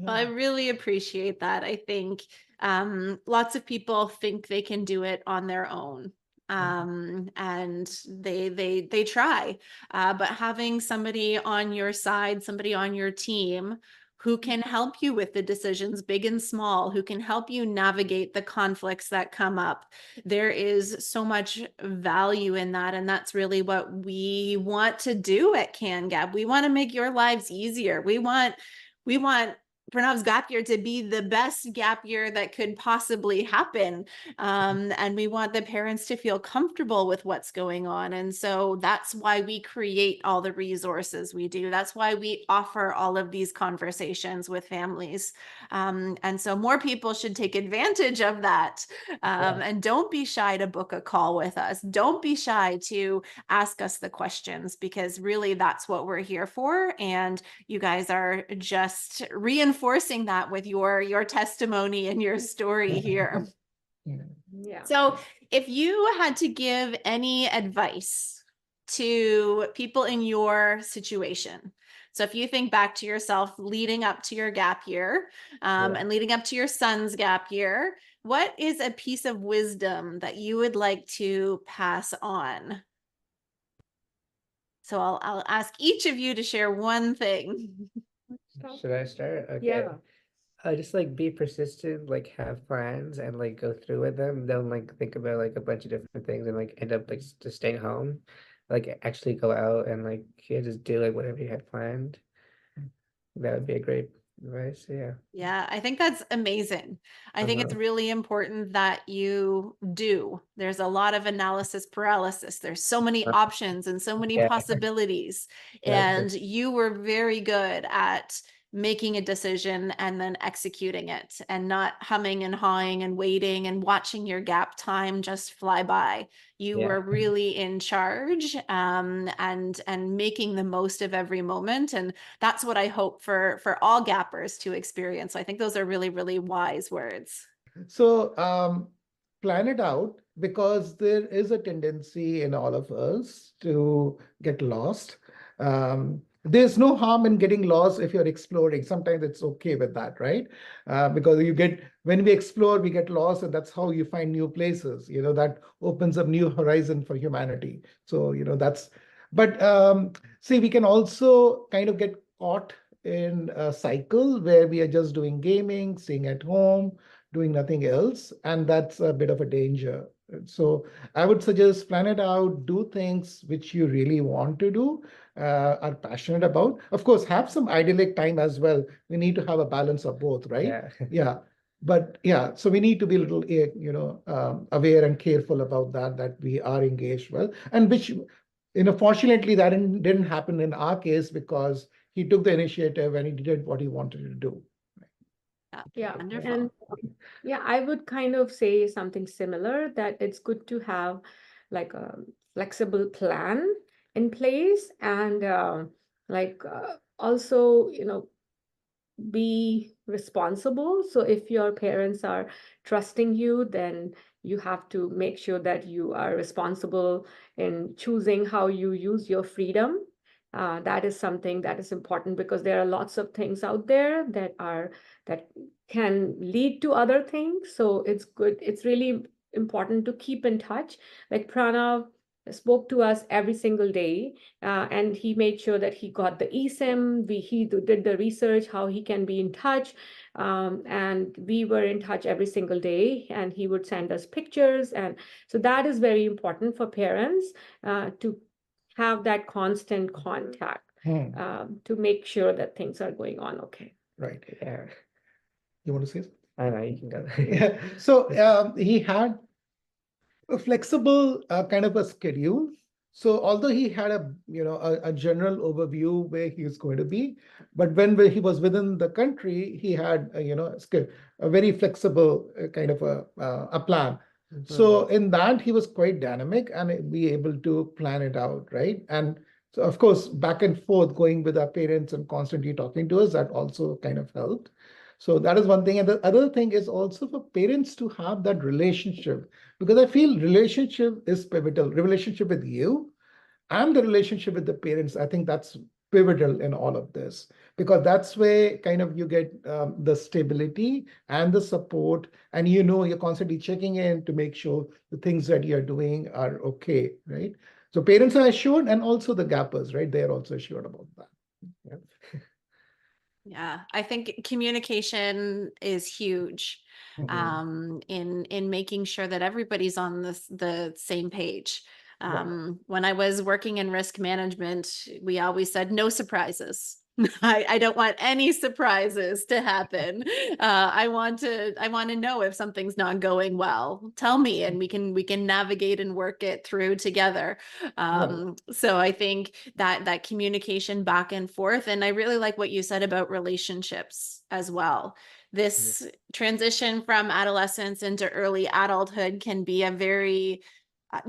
I really appreciate that. I think lots of people think they can do it on their own. And they try, but having somebody on your side, somebody on your team who can help you with the decisions, big and small, who can help you navigate the conflicts that come up. There is so much value in that, and that's really what we want to do at CanGap. We want to make your lives easier. We want Pranav's gap year to be the best gap year that could possibly happen. And we want the parents to feel comfortable with what's going on. And so that's why we create all the resources we do. That's why we offer all of these conversations with families. And so more people should take advantage of that. And don't be shy to book a call with us. Don't be shy to ask us the questions, because really that's what we're here for. And you guys are just reinforcing that with your testimony and your story here. Yeah. So if you had to give any advice to people in your situation, so if you think back to yourself leading up to your gap year, and leading up to your son's gap year, what is a piece of wisdom that you would like to pass on? So I'll ask each of you to share one thing. Should I start? Okay. Yeah. Just like be persistent, like have plans and like go through with them. Don't like think about like a bunch of different things and like end up like just staying home. Like actually go out and like just do like whatever you had planned. That would be a great advice. Yeah. Yeah, I think that's amazing. I think it's really important that you do. There's a lot of analysis paralysis. There's so many options and so many Yeah. possibilities. And you were very good at making a decision and then executing it, and not humming and hawing and waiting and watching your gap time just fly by. You were really in charge, and making the most of every moment. And that's what I hope for all gappers to experience. So I think those are really, really wise words. So plan it out, because there is a tendency in all of us to get lost. There's no harm in getting lost if you're exploring. Sometimes it's okay with that, right? Because when we explore, we get lost, and that's how you find new places. That opens up new horizon for humanity. So but see, we can also kind of get caught in a cycle where we are just doing gaming, staying at home, doing nothing else, and that's a bit of a danger. So I would suggest plan it out, do things which you really want to do, are passionate about. Of course, have some idyllic time as well. We need to have a balance of both, right? Yeah. Yeah. But yeah, so we need to be a little, aware and careful about that we are engaged well, and which, fortunately, that didn't happen in our case, because he took the initiative and he did what he wanted to do. Yeah. Wonderful. And yeah, I would kind of say something similar, that it's good to have like a flexible plan in place, and also, be responsible. So if your parents are trusting you, then you have to make sure that you are responsible in choosing how you use your freedom. That is something that is important, because there are lots of things out there that can lead to other things. So it's really important to keep in touch. Like Pranav spoke to us every single day, and he made sure that he got the eSIM. He did the research how he can be in touch, and we were in touch every single day, and he would send us pictures. And so that is very important for parents, to have that constant contact, to make sure that things are going on okay. Right. Yeah. You want to say something? I know you can go. Yeah. So he had a flexible kind of a schedule. So although he had a general overview where he was going to be, but when he was within the country, he had a very flexible kind of a plan. So in that, he was quite dynamic and be able to plan it out, right? And so of course, back and forth going with our parents and constantly talking to us, that also kind of helped. So that is one thing. And the other thing is also for parents to have that relationship, because I feel relationship is pivotal. Relationship with you and the relationship with the parents, I think that's pivotal in all of this, because that's where kind of you get the stability and the support, and you're constantly checking in to make sure the things that you're doing are okay, right? So parents are assured, and also the gappers, right? They're also assured about that. Yeah. Yeah, I think communication is huge in making sure that everybody's on the same page. When I was working in risk management, we always said no surprises. I don't want any surprises to happen. I want to know if something's not going well. Tell me, and we can navigate and work it through together. So I think that communication back and forth, and I really like what you said about relationships as well. This transition from adolescence into early adulthood can be a very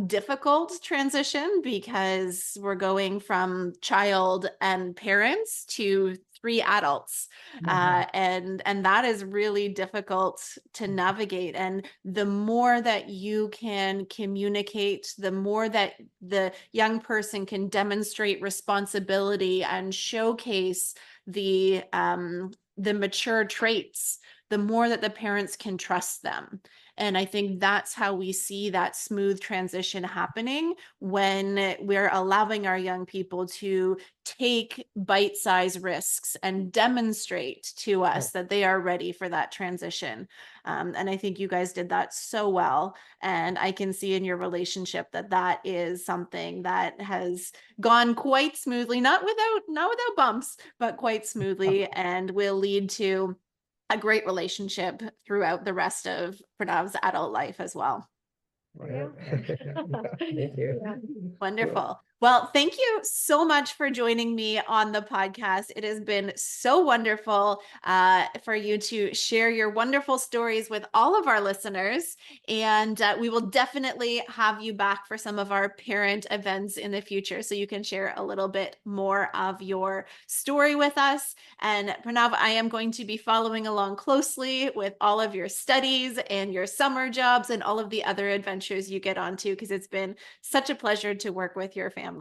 difficult transition, because we're going from child and parents to 3 adults. And that is really difficult to navigate. And the more that you can communicate, the more that the young person can demonstrate responsibility and showcase the mature traits, the more that the parents can trust them. And I think that's how we see that smooth transition happening, when we're allowing our young people to take bite-sized risks and demonstrate to us that they are ready for that transition. And I think you guys did that so well. And I can see in your relationship that is something that has gone quite smoothly, not without bumps, but quite smoothly, and will lead to a great relationship throughout the rest of Pranav's adult life as well. Right. Thank you. Wonderful. Well, thank you so much for joining me on the podcast. It has been so wonderful for you to share your wonderful stories with all of our listeners. And we will definitely have you back for some of our parent events in the future, so you can share a little bit more of your story with us. And Pranav, I am going to be following along closely with all of your studies and your summer jobs and all of the other adventures you get onto, because it's been such a pleasure to work with your family.